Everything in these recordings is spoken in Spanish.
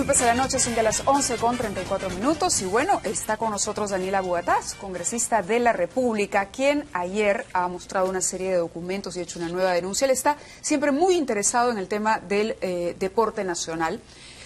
Discúlpese la noche, son de las 11:34. Y bueno, está con nosotros Daniela Bugatás, congresista de la República, quien ayer ha mostrado una serie de documentos y ha hecho una nueva denuncia. Él está siempre muy interesado en el tema del deporte nacional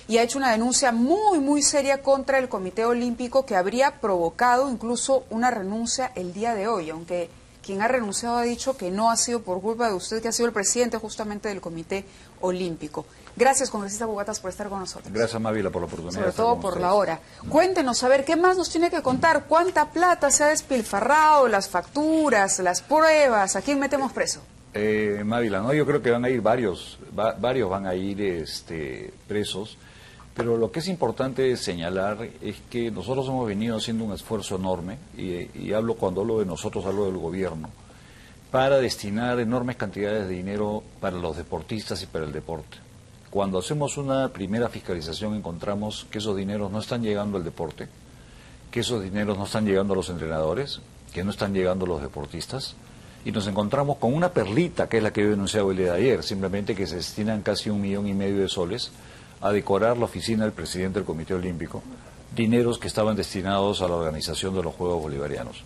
y ha hecho una denuncia muy seria contra el Comité Olímpico, que habría provocado incluso una renuncia el día de hoy, aunque quien ha renunciado ha dicho que no ha sido por culpa de usted, que ha sido el presidente justamente del Comité Olímpico. Gracias, congresista Bugatás, por estar con nosotros. Gracias, Mávila, por la oportunidad. Sobre todo por la hora. Cuéntenos, a ver, ¿qué más nos tiene que contar? ¿Cuánta plata se ha despilfarrado? ¿Las facturas, las pruebas? ¿A quién metemos preso? Mávila, no, yo creo que van a ir varios van a ir presos, pero lo que es importante señalar es que nosotros hemos venido haciendo un esfuerzo enorme, y cuando hablo de nosotros, hablo del gobierno, para destinar enormes cantidades de dinero para los deportistas y para el deporte. Cuando hacemos una primera fiscalización encontramos que esos dineros no están llegando al deporte, que esos dineros no están llegando a los entrenadores, que no están llegando a los deportistas, y nos encontramos con una perlita, que es la que yo he denunciado el día de ayer, simplemente que se destinan casi 1,5 millones de soles a decorar la oficina del presidente del Comité Olímpico, dineros que estaban destinados a la organización de los Juegos Bolivarianos.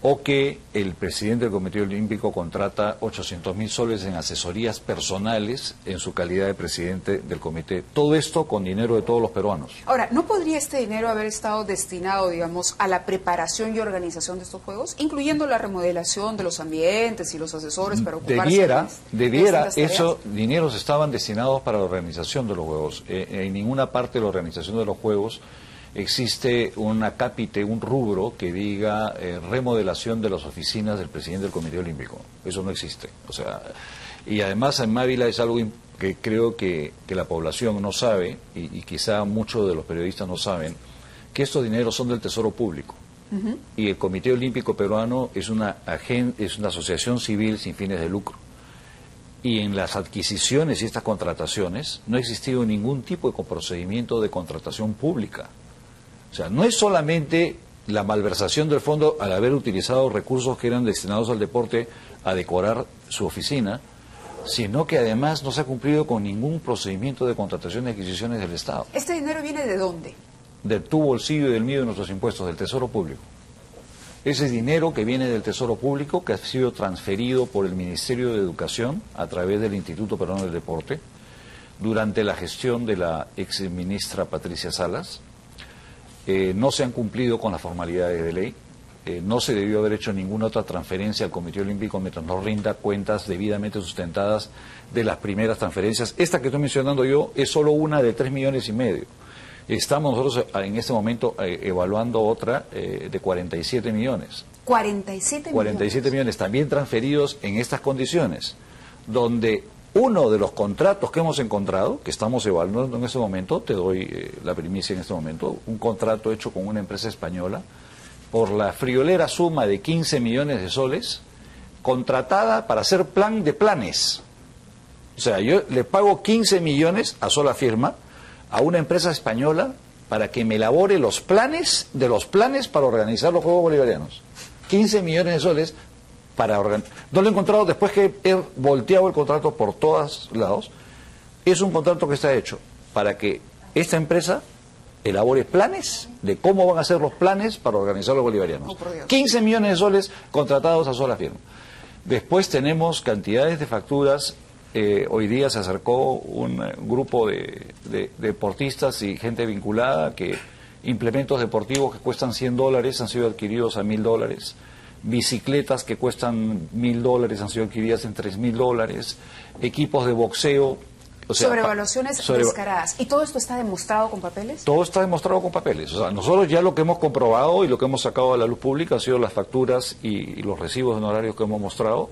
O que el presidente del Comité Olímpico contrata 800.000 soles en asesorías personales en su calidad de presidente del comité. Todo esto con dinero de todos los peruanos. Ahora, ¿no podría este dinero haber estado destinado, digamos, a la preparación y organización de estos Juegos, incluyendo la remodelación de los ambientes y los asesores para ocuparse Debiera, esos dineros estaban destinados para la organización de los Juegos. En ninguna parte de la organización de los Juegos existe un acápite, un rubro que diga remodelación de las oficinas del presidente del Comité Olímpico. Eso no existe. O sea, y además en Mávila es algo que creo que la población no sabe, y quizá muchos de los periodistas no saben, que estos dineros son del Tesoro Público. Y el Comité Olímpico Peruano es una asociación civil sin fines de lucro. Y en las adquisiciones y estas contrataciones no ha existido ningún tipo de procedimiento de contratación pública. O sea, no es solamente la malversación del fondo al haber utilizado recursos que eran destinados al deporte a decorar su oficina, sino que además no se ha cumplido con ningún procedimiento de contratación y adquisiciones del Estado. ¿Este dinero viene de dónde? De tu bolsillo y del mío, de nuestros impuestos, del Tesoro Público. Ese dinero que viene del Tesoro Público, que ha sido transferido por el Ministerio de Educación a través del Instituto Peruano del Deporte, durante la gestión de la exministra Patricia Salas. No se han cumplido con las formalidades de ley, no se debió haber hecho ninguna otra transferencia al Comité Olímpico mientras no rinda cuentas debidamente sustentadas de las primeras transferencias. Esta que estoy mencionando yo es solo una de 3,5 millones. Estamos nosotros en este momento evaluando otra de 47 millones. 47 millones también transferidos en estas condiciones, donde uno de los contratos que hemos encontrado, que estamos evaluando en este momento, te doy la primicia en este momento, un contrato hecho con una empresa española por la friolera suma de 15 millones de soles, contratada para hacer plan de planes. O sea, yo le pago 15 millones a sola firma a una empresa española para que me elabore los planes de los planes para organizar los Juegos Bolivarianos. 15 millones de soles para organizar. No lo he encontrado después que he volteado el contrato por todos lados. Es un contrato que está hecho para que esta empresa elabore planes de cómo van a ser los planes para organizar los bolivarianos. 15 millones de soles contratados a sola firma. Después tenemos cantidades de facturas. Hoy día se acercó un grupo de deportistas y gente vinculada que implementos deportivos que cuestan $100 han sido adquiridos a $1,000. Bicicletas que cuestan $1,000 han sido adquiridas en $3,000. Equipos de boxeo. O sea, sobrevaluaciones descaradas. ¿Y todo esto está demostrado con papeles? Todo está demostrado con papeles. O sea, nosotros ya lo que hemos comprobado y lo que hemos sacado a la luz pública han sido las facturas y los recibos de honorarios que hemos mostrado.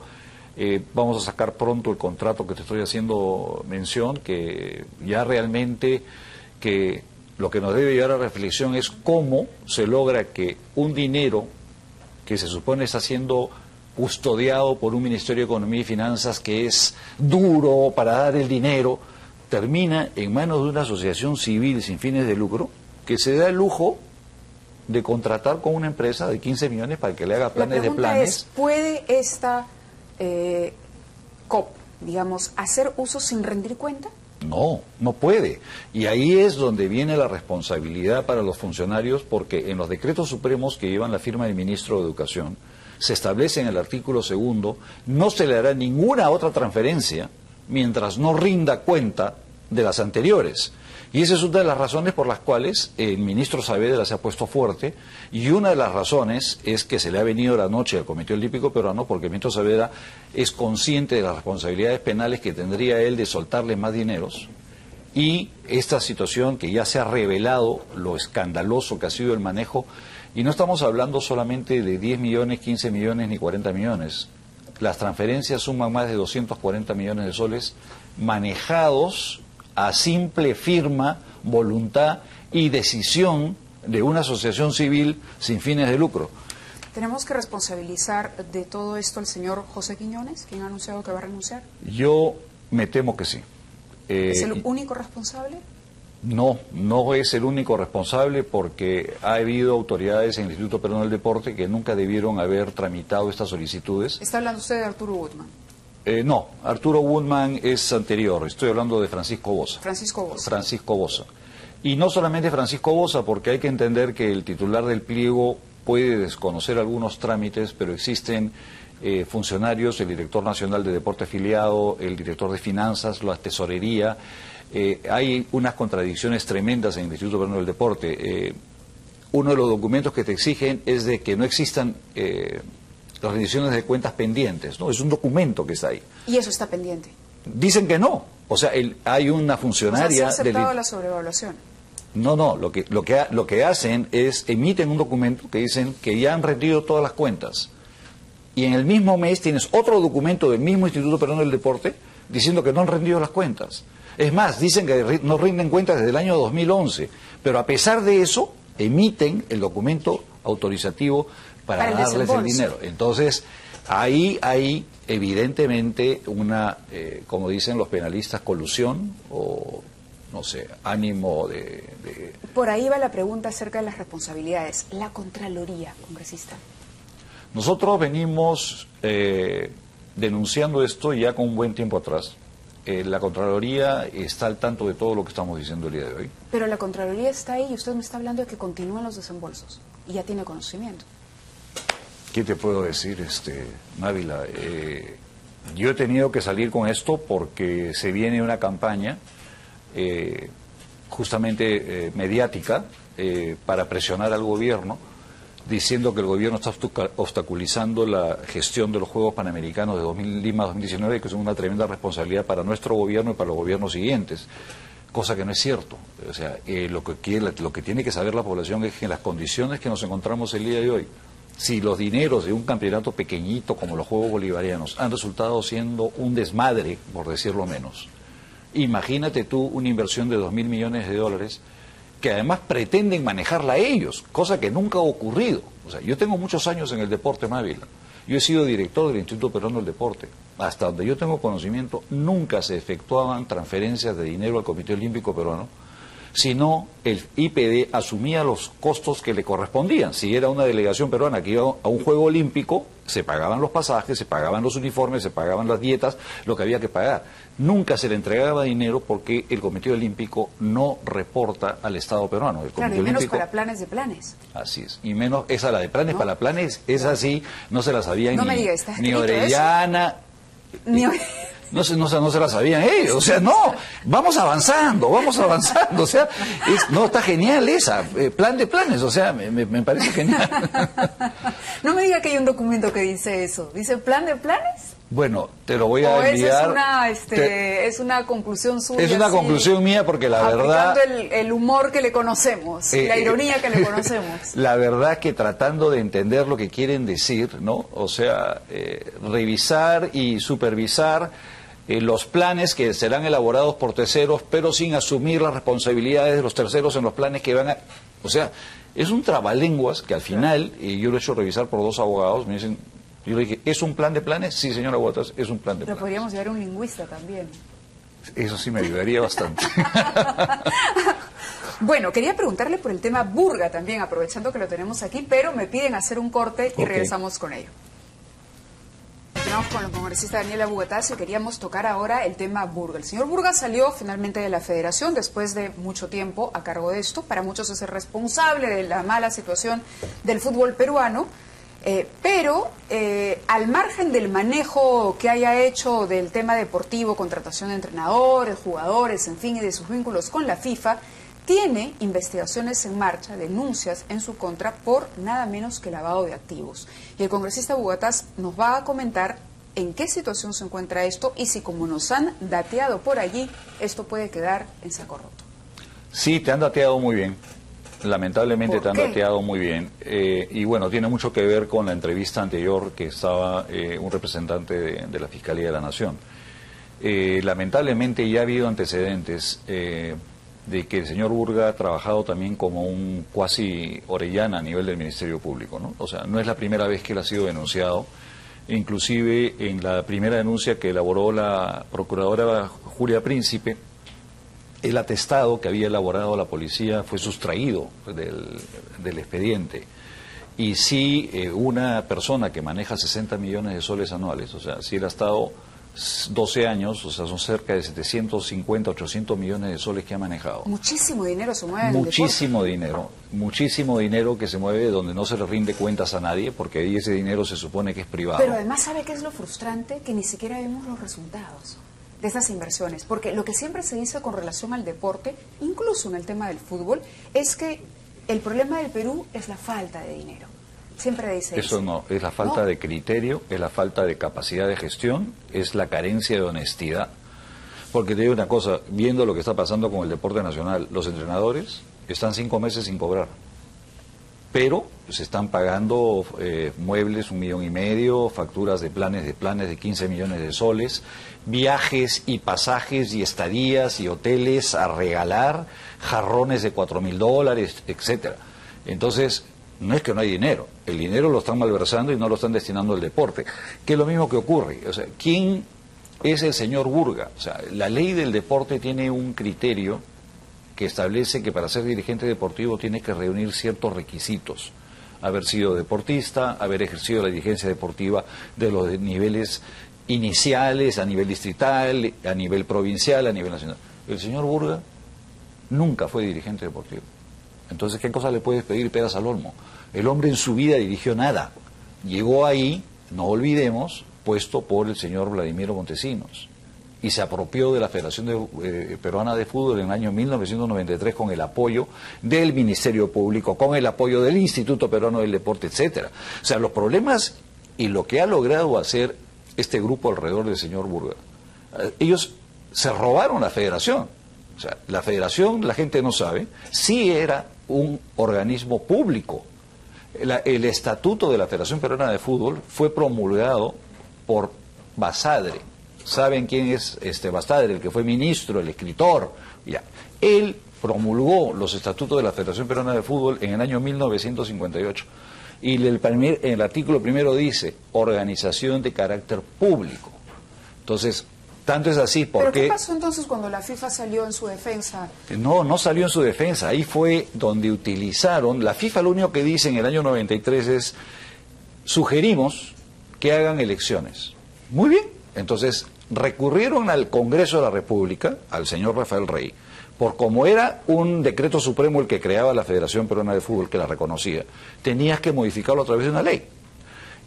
Vamos a sacar pronto el contrato que te estoy haciendo mención, que ya realmente que lo que nos debe llevar a reflexión es cómo se logra que un dinero que se supone está siendo custodiado por un Ministerio de Economía y Finanzas que es duro para dar el dinero, termina en manos de una asociación civil sin fines de lucro que se da el lujo de contratar con una empresa de 15 millones para que le haga planes de planes. ¿Puede esta COP, digamos, hacer uso sin rendir cuenta? No, no puede. Y ahí es donde viene la responsabilidad para los funcionarios, porque en los decretos supremos que llevan la firma del ministro de Educación, se establece en el artículo 2, no se le hará ninguna otra transferencia mientras no rinda cuenta de las anteriores. Y esa es una de las razones por las cuales el ministro Saavedra se ha puesto fuerte, y una de las razones es que se le ha venido la noche al Comité Olímpico Peruano, porque el ministro Saavedra es consciente de las responsabilidades penales que tendría él de soltarle más dineros, y esta situación que ya se ha revelado, lo escandaloso que ha sido el manejo, y no estamos hablando solamente de 10 millones, 15 millones ni 40 millones. Las transferencias suman más de 240 millones de soles manejados a simple firma, voluntad y decisión de una asociación civil sin fines de lucro. ¿Tenemos que responsabilizar de todo esto al señor José Quiñones, quien ha anunciado que va a renunciar? Yo me temo que sí. ¿Es el único responsable? No, no es el único responsable, porque ha habido autoridades en el Instituto Peruano del Deporte que nunca debieron haber tramitado estas solicitudes. ¿Está hablando usted de Arturo Woodman? No, Arturo Woodman es anterior, estoy hablando de Francisco Bosa. Francisco Bosa. Francisco Bosa. Y no solamente Francisco Bosa, porque hay que entender que el titular del pliego puede desconocer algunos trámites, pero existen funcionarios, el director nacional de deporte afiliado, el director de finanzas, la tesorería. Hay unas contradicciones tremendas en el Instituto Peruano del Deporte. Uno de los documentos que te exigen es de que no existan las rendiciones de cuentas pendientes, ¿no? Es un documento que está ahí. ¿Y eso está pendiente? Dicen que no. O sea, hay una funcionaria... ¿se ha aceptado la sobrevaluación? No, lo que hacen es, emiten un documento que dicen que ya han rendido todas las cuentas. Y en el mismo mes tienes otro documento del mismo Instituto Peruano del Deporte diciendo que no han rendido las cuentas. Es más, dicen que no rinden cuentas desde el año 2011. Pero a pesar de eso, emiten el documento autorizativo para darles el dinero. Entonces, ahí hay evidentemente una, como dicen los penalistas, colusión o, no sé, ánimo de... Por ahí va la pregunta acerca de las responsabilidades. La Contraloría, congresista. Nosotros venimos denunciando esto ya con un buen tiempo atrás. La Contraloría está al tanto de todo lo que estamos diciendo el día de hoy. Pero la Contraloría está ahí y usted me está hablando de que continúan los desembolsos y ya tiene conocimiento. ¿Qué te puedo decir, Návila? Yo he tenido que salir con esto porque se viene una campaña justamente mediática para presionar al gobierno, diciendo que el gobierno está obstaculizando la gestión de los Juegos Panamericanos de Lima 2019, que es una tremenda responsabilidad para nuestro gobierno y para los gobiernos siguientes, cosa que no es cierto. O sea, lo que tiene que saber la población es que en las condiciones que nos encontramos el día de hoy, si los dineros de un campeonato pequeñito como los Juegos Bolivarianos han resultado siendo un desmadre, por decirlo menos, imagínate tú una inversión de 2.000 millones de dólares que además pretenden manejarla ellos, cosa que nunca ha ocurrido. O sea, yo tengo muchos años en el deporte, Mávila. Yo he sido director del Instituto Peruano del Deporte. Hasta donde yo tengo conocimiento, nunca se efectuaban transferencias de dinero al Comité Olímpico Peruano, sino el IPD asumía los costos que le correspondían. Si era una delegación peruana que iba a un juego olímpico, se pagaban los pasajes, se pagaban los uniformes, se pagaban las dietas, lo que había que pagar. Nunca se le entregaba dinero porque el Comité Olímpico no reporta al Estado peruano. El Comité claro, y menos Olímpico, para planes de planes. Así es. Y menos, esa la de planes, ¿no? Para planes, esa sí, no se la sabían No ni, me diga, ¿está ni escrito Orellana. Ni... No se la sabían ellos, o sea, no, vamos avanzando, o sea, no, está genial esa, plan de planes, o sea, me parece genial. No me diga que hay un documento que dice eso, ¿dice plan de planes? Bueno, te lo voy a ¿O enviar. es una conclusión suya? Es una así, conclusión mía porque la verdad... el humor que le conocemos, la ironía que le conocemos. La verdad que tratando de entender lo que quieren decir, ¿no? O sea, revisar y supervisar los planes que serán elaborados por terceros, pero sin asumir las responsabilidades de los terceros en los planes que van a... O sea, es un trabalenguas que al final, y yo lo he hecho revisar por 2 abogados, me dicen... Yo le dije, ¿es un plan de planes? Sí, señora Botas, es un plan de planes. Pero podríamos llevar un lingüista también. Eso sí me ayudaría bastante. Bueno, quería preguntarle por el tema Burga también, aprovechando que lo tenemos aquí, pero me piden hacer un corte y regresamos con ello. Continuamos con el congresista Daniela Bugatás y queríamos tocar ahora el tema Burga. El señor Burga salió finalmente de la federación después de mucho tiempo a cargo de esto. Para muchos es el responsable de la mala situación del fútbol peruano, pero al margen del manejo que haya hecho del tema deportivo, contratación de entrenadores, jugadores, en fin, y de sus vínculos con la FIFA, tiene investigaciones en marcha, denuncias en su contra por nada menos que lavado de activos. Y el congresista Bugatás nos va a comentar en qué situación se encuentra esto y si, como nos han dateado por allí, esto puede quedar en saco roto. Sí, te han dateado muy bien. Lamentablemente te han ¿Por qué? dateado muy bien. Y bueno, tiene mucho que ver con la entrevista anterior que estaba un representante de la Fiscalía de la Nación. Lamentablemente ya ha habido antecedentes de que el señor Burga ha trabajado también como un cuasi Orellana a nivel del Ministerio Público, ¿no? O sea, no es la primera vez que él ha sido denunciado. Inclusive en la primera denuncia que elaboró la procuradora Julia Príncipe, el atestado que había elaborado la policía fue sustraído del expediente. Y si una persona que maneja 60 millones de soles anuales, o sea, si él ha estado 12 años, o sea, son cerca de 750, 800 millones de soles que ha manejado. Muchísimo dinero se mueve en el deporte. Muchísimo dinero que se mueve donde no se le rinde cuentas a nadie, porque ahí ese dinero se supone que es privado. Pero además, ¿sabe qué es lo frustrante? Que ni siquiera vemos los resultados de estas inversiones, porque lo que siempre se dice con relación al deporte, incluso en el tema del fútbol, es que el problema del Perú es la falta de dinero. Siempre dice eso. No, es la falta de criterio, es la falta de capacidad de gestión, es la carencia de honestidad. Porque te digo una cosa, viendo lo que está pasando con el deporte nacional, los entrenadores están 5 meses sin cobrar, pero se están pagando muebles 1,5 millones, facturas de planes de 15 millones de soles, viajes y pasajes y estadías y hoteles a regalar, jarrones de $4,000, etcétera. Entonces, no es que no hay dinero, el dinero lo están malversando y no lo están destinando al deporte, que es lo mismo que ocurre. O sea, ¿quién es el señor Burga? O sea, la ley del deporte tiene un criterio que establece que para ser dirigente deportivo tiene que reunir ciertos requisitos: haber sido deportista, haber ejercido la dirigencia deportiva de los niveles iniciales, a nivel distrital, a nivel provincial, a nivel nacional. El señor Burga nunca fue dirigente deportivo. Entonces, ¿qué cosa le puedes pedir peras al olmo? El hombre en su vida dirigió nada. Llegó ahí, no olvidemos, puesto por el señor Vladimiro Montesinos, y se apropió de la Federación Peruana de Fútbol en el año 1993 con el apoyo del Ministerio Público, con el apoyo del Instituto Peruano del Deporte, etcétera. O sea, los problemas y lo que ha logrado hacer este grupo alrededor del señor Burga, ellos se robaron la federación. O sea, la federación, la gente no sabe, sí era un organismo público. El estatuto de la Federación Peruana de Fútbol fue promulgado por Basadre. ¿Saben quién es Basadre? El que fue ministro, el escritor. Ya. Él promulgó los estatutos de la Federación Peruana de Fútbol en el año 1958. Y el artículo primero dice, organización de carácter público. Entonces, tanto es así porque... ¿Pero qué pasó entonces cuando la FIFA salió en su defensa? No salió en su defensa. Ahí fue donde utilizaron... La FIFA lo único que dice en el año 93 es, sugerimos que hagan elecciones. Muy bien. Entonces, recurrieron al Congreso de la República, al señor Rafael Rey, por como era un decreto supremo el que creaba la Federación Peruana de Fútbol, que la reconocía, tenías que modificarlo a través de una ley.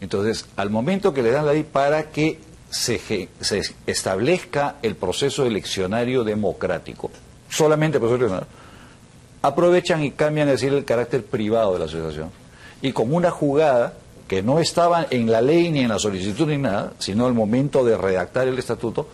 Entonces, al momento que le dan la ley para que se establezca el proceso eleccionario democrático, solamente el proceso eleccionario, aprovechan y cambian, es decir, el carácter privado de la asociación. Y como una jugada que no estaba en la ley ni en la solicitud ni nada, sino al momento de redactar el estatuto,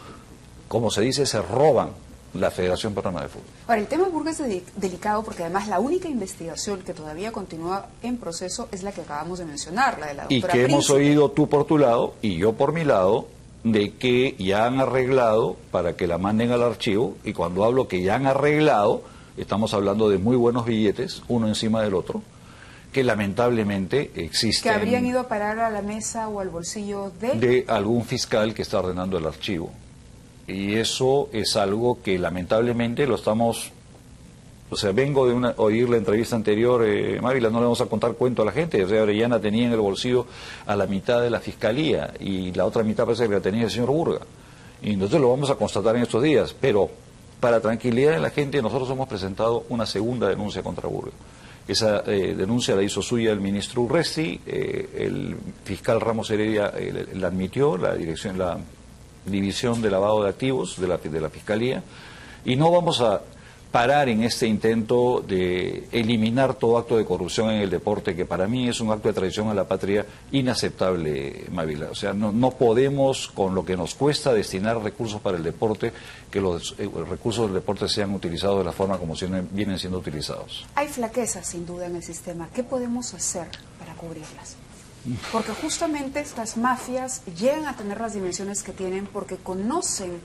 como se dice, se roban la Federación Peruana de Fútbol. Ahora, el tema Burga es delicado porque además la única investigación que todavía continúa en proceso es la que acabamos de mencionar, la de la doctora Y que hemos Príncipe. oído tú por tu lado y yo por mi lado, de que ya han arreglado para que la manden al archivo, y cuando hablo que ya han arreglado, estamos hablando de muy buenos billetes, uno encima del otro, que lamentablemente existen... Que habrían ido a parar a la mesa o al bolsillo de algún fiscal que está ordenando el archivo. Y eso es algo que lamentablemente lo estamos O sea, vengo de oír la entrevista anterior, Mávila, no le vamos a contar cuento a la gente. O sea, Orellana tenía en el bolsillo a la mitad de la fiscalía y la otra mitad parece que la tenía el señor Burga. Y nosotros lo vamos a constatar en estos días, pero para tranquilidad de la gente, nosotros hemos presentado una segunda denuncia contra Burga. Esa denuncia la hizo suya el ministro Urresti, el fiscal Ramos Heredia la admitió, la división de lavado de activos de la Fiscalía, y no vamos a parar en este intento de eliminar todo acto de corrupción en el deporte, que para mí es un acto de traición a la patria inaceptable, Mávila. O sea, no podemos, con lo que nos cuesta destinar recursos para el deporte, que los recursos del deporte sean utilizados de la forma como vienen siendo utilizados. Hay flaquezas, sin duda, en el sistema. ¿Qué podemos hacer para cubrirlas? Porque justamente estas mafias llegan a tener las dimensiones que tienen porque conocen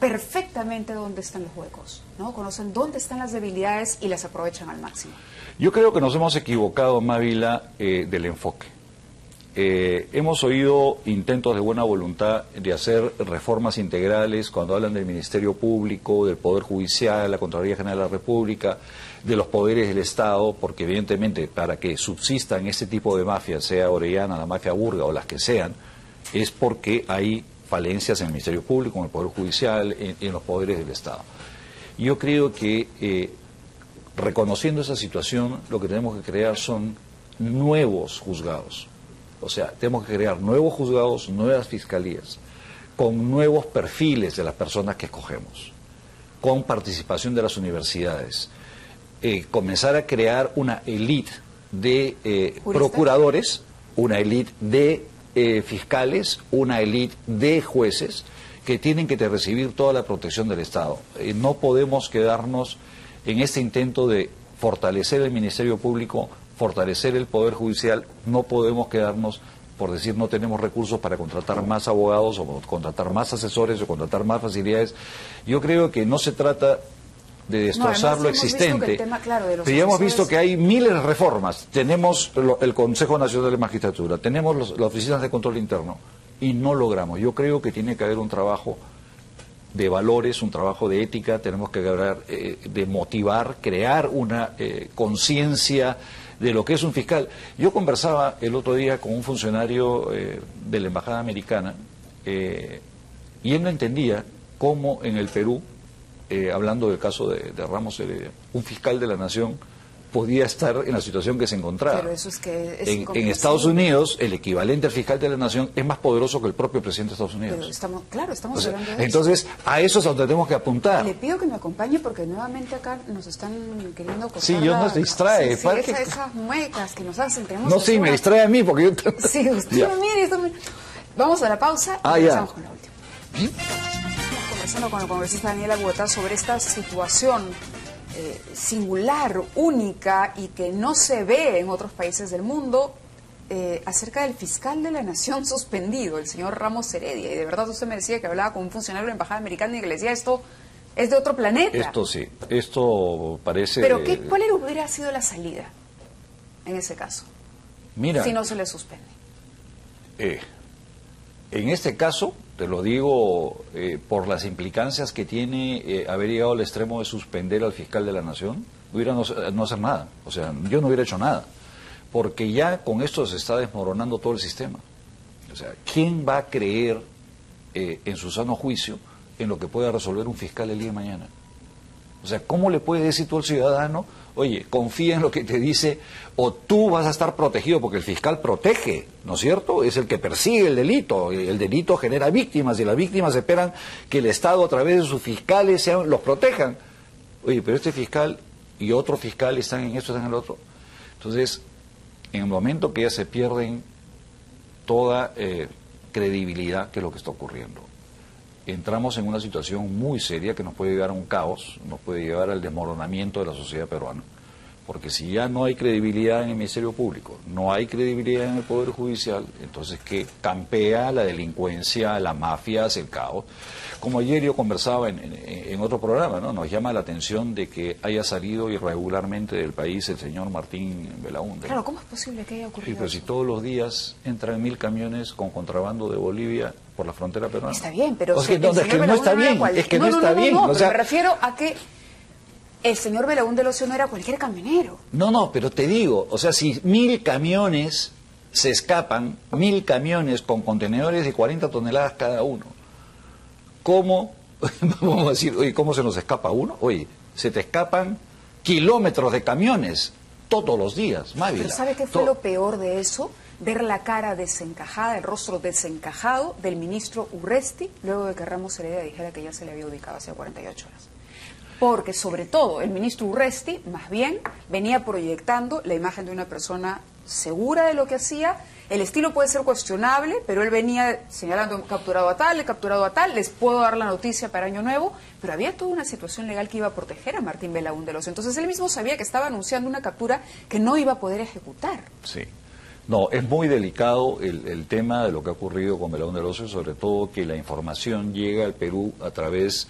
perfectamente dónde están los huecos, ¿no? Conocen dónde están las debilidades y las aprovechan al máximo. Yo creo que nos hemos equivocado, Mávila, del enfoque. Hemos oído intentos de buena voluntad de hacer reformas integrales cuando hablan del Ministerio Público, del Poder Judicial, la Contraloría General de la República, de los poderes del Estado, porque evidentemente para que subsistan este tipo de mafias, sea Orellana, la mafia Burga o las que sean, es porque hay falencias en el Ministerio Público, en el Poder Judicial, en los poderes del Estado. Yo creo que reconociendo esa situación, lo que tenemos que crear son nuevos juzgados. O sea, tenemos que crear nuevos juzgados, nuevas fiscalías, con nuevos perfiles de las personas que escogemos, con participación de las universidades, comenzar a crear una élite de procuradores, una élite de fiscales, una élite de jueces que tienen que recibir toda la protección del Estado. No podemos quedarnos en este intento de fortalecer el Ministerio Público, fortalecer el Poder Judicial, no podemos quedarnos por decir no tenemos recursos para contratar más abogados o contratar más asesores o contratar más facilidades. Yo creo que no se trata de destrozar lo existente, pero ya hemos visto que hay miles de reformas. Tenemos el Consejo Nacional de Magistratura, tenemos las oficinas de control interno y no logramos. Yo creo que tiene que haber un trabajo de valores, un trabajo de ética, tenemos que hablar de motivar, crear una conciencia de lo que es un fiscal. Yo conversaba el otro día con un funcionario de la Embajada Americana y él no entendía cómo en el Perú, hablando del caso de Ramos Heredia, un fiscal de la Nación podía estar en la situación que se encontraba. Pero eso es que es en Estados Unidos, el equivalente al fiscal de la Nación es más poderoso que el propio presidente de Estados Unidos. Pero estamos hablando de eso. Entonces, a eso es a donde tenemos que apuntar. Le pido que me acompañe porque nuevamente acá nos están queriendo acosar. Sí, yo nos distrae. Sí, esas muecas que nos hacen. No, sí, me distrae a mí porque yo... Sí, usted mire, vamos a la pausa y regresamos con la última. Conversando con el congresista Daniel Abuetá sobre esta situación singular, única y que no se ve en otros países del mundo, acerca del fiscal de la Nación suspendido, el señor Ramos Heredia. Y de verdad usted me decía que hablaba con un funcionario de la Embajada Americana y que le decía esto es de otro planeta. Esto sí, esto parece... Pero ¿cuál hubiera sido la salida en ese caso? Mira, si no se le suspende. En este caso, te lo digo por las implicancias que tiene haber llegado al extremo de suspender al fiscal de la Nación, hubiera no hacer nada. O sea, yo no hubiera hecho nada. Porque ya con esto se está desmoronando todo el sistema. O sea, ¿quién va a creer en su sano juicio en lo que pueda resolver un fiscal el día de mañana? O sea, ¿cómo le puedes decir tú al ciudadano, oye, confía en lo que te dice, o tú vas a estar protegido, porque el fiscal protege, ¿no es cierto? Es el que persigue el delito genera víctimas, y las víctimas esperan que el Estado a través de sus fiscales los protejan. Oye, pero este fiscal y otro fiscal están en esto, están en el otro. Entonces, en el momento que ya se pierden toda credibilidad, que es lo que está ocurriendo, entramos en una situación muy seria que nos puede llevar a un caos, nos puede llevar al desmoronamiento de la sociedad peruana. Porque si ya no hay credibilidad en el Ministerio Público, no hay credibilidad en el Poder Judicial, entonces que campea la delincuencia, la mafia, el caos. Como ayer yo conversaba en otro programa, ¿no? Nos llama la atención de que haya salido irregularmente del país el señor Martín Belaúnde. Claro, ¿cómo es posible que haya ocurrido Sí, pero eso? si todos los días entran 1000 camiones con contrabando de Bolivia por la frontera peruana. Está bien, pero... O sea, es que no está bien, es que no está bien. No, o sea, pero me refiero a que El señor Belaúnde Locio no era cualquier camionero. No, pero te digo, o sea, si 1000 camiones se escapan, 1000 camiones con contenedores de 40 toneladas cada uno, ¿cómo, vamos a decir, oye, cómo se nos escapa uno? Oye, se te escapan kilómetros de camiones todos los días, Mávila. Pero ¿sabe qué fue lo peor de eso? Ver la cara desencajada, el rostro desencajado del ministro Urresti, luego de que Ramos Heredia dijera que ya se le había ubicado hace 48 horas. Porque, sobre todo, el ministro Urresti, más bien, venía proyectando la imagen de una persona segura de lo que hacía. El estilo puede ser cuestionable, pero él venía señalando capturado a tal, les puedo dar la noticia para Año Nuevo, pero había toda una situación legal que iba a proteger a Martín Belaúnde Locio. Entonces él mismo sabía que estaba anunciando una captura que no iba a poder ejecutar. Sí. No, es muy delicado el tema de lo que ha ocurrido con Belaúnde Locio, sobre todo que la información llega al Perú a través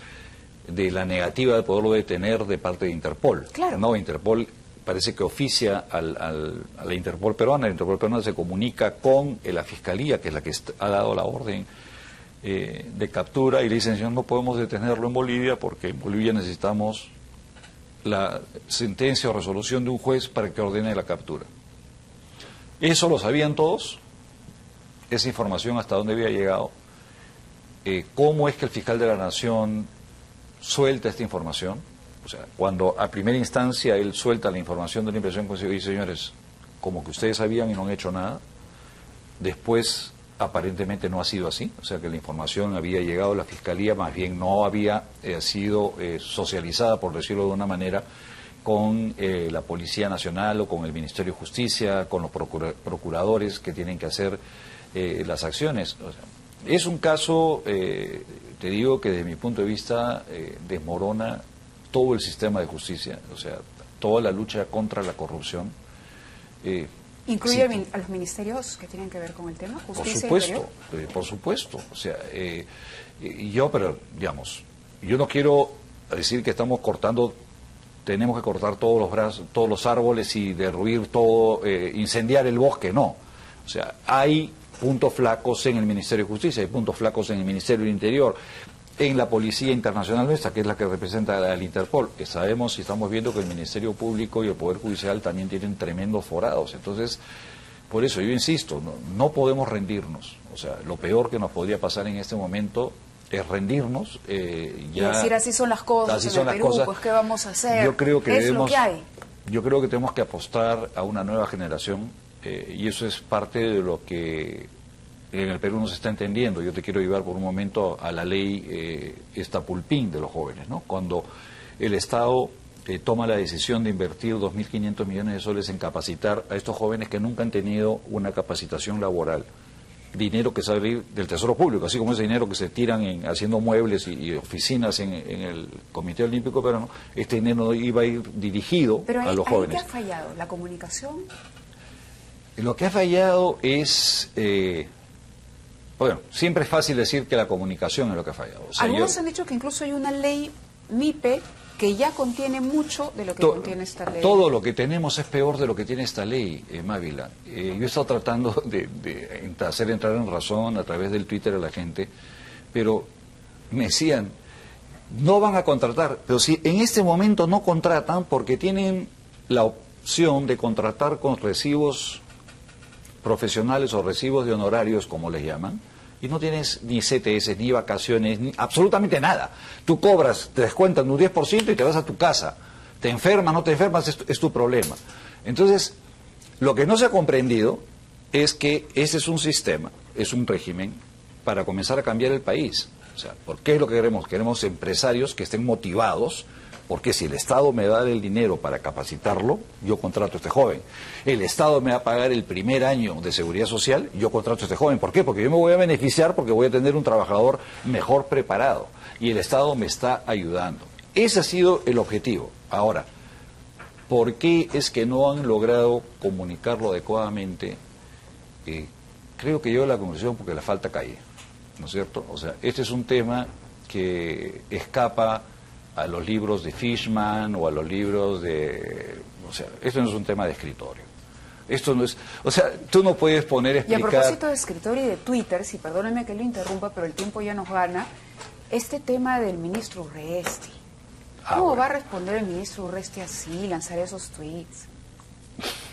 de la negativa de poderlo detener de parte de Interpol. Claro. No, Interpol parece que oficia a la Interpol peruana. La Interpol peruana se comunica con la Fiscalía, que es la que ha dado la orden de captura, y le dicen, señor, no podemos detenerlo en Bolivia porque en Bolivia necesitamos la sentencia o resolución de un juez para que ordene la captura. Eso lo sabían todos, esa información hasta dónde había llegado, cómo es que el fiscal de la Nación suelta esta información. O sea, cuando a primera instancia él suelta la información de la impresión consigo y dice, señores, como que ustedes sabían y no han hecho nada, después aparentemente no ha sido así, o sea que la información había llegado a la Fiscalía, más bien no había sido socializada, por decirlo de una manera, con la Policía Nacional o con el Ministerio de Justicia, con los procuradores que tienen que hacer las acciones. O sea, es un caso, te digo que desde mi punto de vista desmorona todo el sistema de justicia, o sea, toda la lucha contra la corrupción. ¿Incluye sí, a los ministerios que tienen que ver con el tema? ¿Justicia? Por supuesto. O sea, pero digamos, yo no quiero decir que estamos cortando, tenemos que cortar todos los brazos, todos los árboles y derruir todo, incendiar el bosque, no. O sea, hay puntos flacos en el Ministerio de Justicia, hay puntos flacos en el Ministerio del Interior, en la Policía Internacional nuestra, que es la que representa al Interpol, que sabemos y estamos viendo que el Ministerio Público y el Poder Judicial también tienen tremendos forados. Entonces, por eso yo insisto, no podemos rendirnos. O sea, lo peor que nos podría pasar en este momento es rendirnos. Y decir, así son las cosas así en son el las Perú, cosas. pues ¿qué vamos a hacer? Yo creo que es lo que hay. Yo creo que tenemos que apostar a una nueva generación, y eso es parte de lo que en el Perú no se está entendiendo. Yo te quiero llevar por un momento a la ley Estapulpín de los jóvenes, ¿no? Cuando el Estado toma la decisión de invertir 2.500 millones de soles en capacitar a estos jóvenes que nunca han tenido una capacitación laboral, dinero que sale del Tesoro Público, así como ese dinero que se tiran haciendo muebles y oficinas en el Comité Olímpico Peruano, este dinero iba a ir dirigido a los jóvenes. ¿Qué ha fallado? ¿La comunicación? Lo que ha fallado es... bueno, siempre es fácil decir que la comunicación es lo que ha fallado. O sea, algunos han dicho que incluso hay una ley MIPE que ya contiene mucho de lo que contiene esta ley. Todo lo que tenemos es peor de lo que tiene esta ley, Mávila. Yo he estado tratando de hacer entrar en razón a través del Twitter a la gente, pero me decían, no van a contratar, pero si en este momento no contratan porque tienen la opción de contratar con recibos profesionales o recibos de honorarios, como les llaman, y no tienes ni CTS, ni vacaciones, ni absolutamente nada. Tú cobras, te descuentan un 10% y te vas a tu casa. Te enfermas, no te enfermas, es tu problema. Entonces, lo que no se ha comprendido es que ese es un sistema, es un régimen para comenzar a cambiar el país. O sea, ¿por qué es lo que queremos? Queremos empresarios que estén motivados, porque si el Estado me da el dinero para capacitarlo, yo contrato a este joven. El Estado me va a pagar el primer año de seguridad social, yo contrato a este joven. ¿Por qué? Porque yo me voy a beneficiar porque voy a tener un trabajador mejor preparado y el Estado me está ayudando. Ese ha sido el objetivo. Ahora, ¿por qué es que no han logrado comunicarlo adecuadamente? Creo que yo la conclusión porque la falta calle, ¿no es cierto? O sea, este es un tema que escapa a los libros de Fishman o a los libros de... O sea, esto no es un tema de escritorio. Esto no es... O sea, tú no puedes poner a explicar... Y a propósito de escritorio y de Twitter, si perdóneme que lo interrumpa, pero el tiempo ya nos gana, este tema del ministro Urresti, ¿Cómo va a responder el ministro Urresti así, lanzar esos tweets?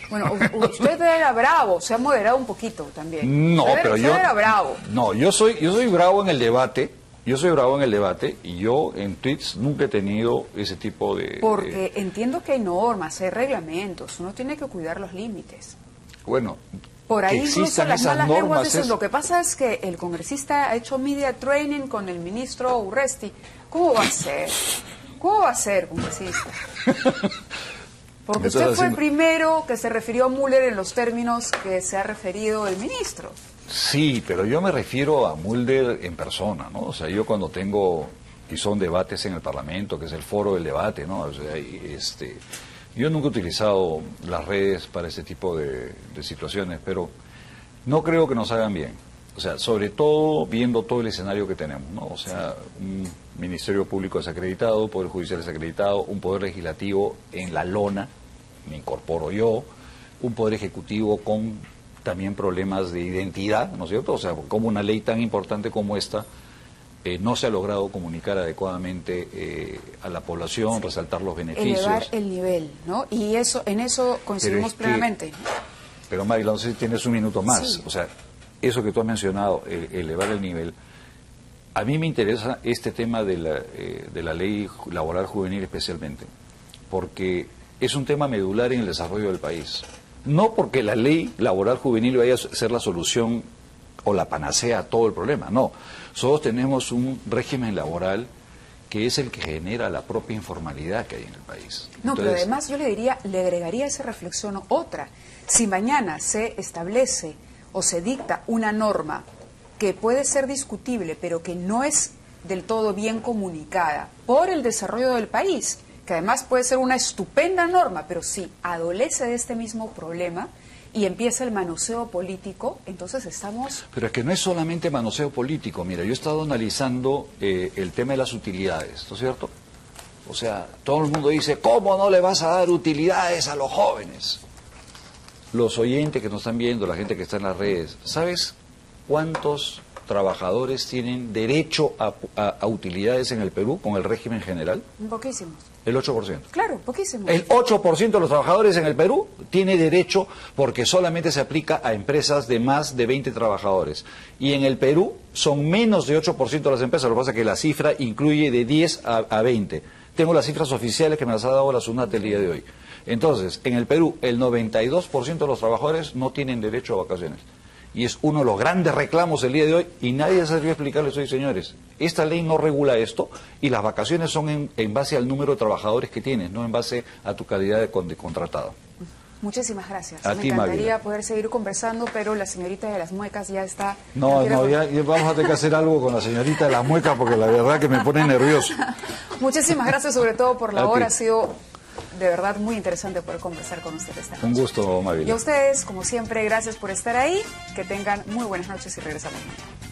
Bueno, usted era bravo, se ha moderado un poquito también. No, pero usted era bravo. No, yo soy bravo en el debate. Yo soy bravo en el debate y yo en tweets nunca he tenido ese tipo de... Porque entiendo que hay normas, hay reglamentos, uno tiene que cuidar los límites. Bueno, por ahí incluso las malas lenguas dicen, es... lo que pasa es que el congresista ha hecho media training con el ministro Urresti. ¿Cómo va a ser? ¿Cómo va a ser, congresista? Porque usted fue el primero que se refirió a Müller en los términos que se ha referido el ministro. Sí, pero yo me refiero a Mulder en persona, ¿no? O sea, yo cuando tengo, y son debates en el Parlamento, que es el foro del debate, ¿no? O sea, yo nunca he utilizado las redes para ese tipo de situaciones, pero no creo que nos hagan bien. O sea, sobre todo viendo todo el escenario que tenemos, ¿no? O sea, un Ministerio Público desacreditado, un Poder Judicial desacreditado, un Poder Legislativo en la lona, me incorporo yo, un Poder Ejecutivo con también problemas de identidad, ¿no es cierto? O sea, como una ley tan importante como esta no se ha logrado comunicar adecuadamente a la población, resaltar los beneficios. Elevar el nivel, ¿no? Y eso, en eso coincidimos plenamente. Pero Mari, no sé si tienes un minuto más. Sí. O sea, eso que tú has mencionado, elevar el nivel. A mí me interesa este tema de la ley laboral juvenil especialmente, porque es un tema medular en el desarrollo del país. No porque la ley laboral juvenil vaya a ser la solución o la panacea a todo el problema, no. Nosotros tenemos un régimen laboral que es el que genera la propia informalidad que hay en el país. No, entonces, pero además yo le agregaría a esa reflexión otra. Si mañana se establece o se dicta una norma que puede ser discutible, pero que no es del todo bien comunicada por el desarrollo del país, que además puede ser una estupenda norma, pero si adolece de este mismo problema y empieza el manoseo político, entonces estamos... Pero es que no es solamente manoseo político. Mira, yo he estado analizando el tema de las utilidades, ¿no es cierto? O sea, todo el mundo dice, ¿cómo no le vas a dar utilidades a los jóvenes? Los oyentes que nos están viendo, la gente que está en las redes, ¿sabes cuántos trabajadores tienen derecho a utilidades en el Perú con el régimen general? Poquísimos. El 8%. Claro, poquísimo. El 8% de los trabajadores en el Perú tiene derecho porque solamente se aplica a empresas de más de 20 trabajadores. Y en el Perú son menos de 8% de las empresas, lo que pasa es que la cifra incluye de 10 a 20. Tengo las cifras oficiales que me las ha dado la SUNAT el día de hoy. Entonces, en el Perú, el 92% de los trabajadores no tienen derecho a vacaciones. Y es uno de los grandes reclamos del día de hoy, y nadie se atrevió a explicarles hoy, señores, esta ley no regula esto, y las vacaciones son en base al número de trabajadores que tienes, no en base a tu calidad de contratado. Muchísimas gracias. Me encantaría poder seguir conversando, pero la señorita de las muecas ya está... No, ya vamos a tener que hacer algo con la señorita de las muecas, porque la verdad que me pone nervioso. Muchísimas gracias, sobre todo por la hora, ha sido... de verdad muy interesante poder conversar con usted esta noche. Un gusto, Mavila. Y a ustedes, como siempre, gracias por estar ahí. Que tengan muy buenas noches y regresamos mañana.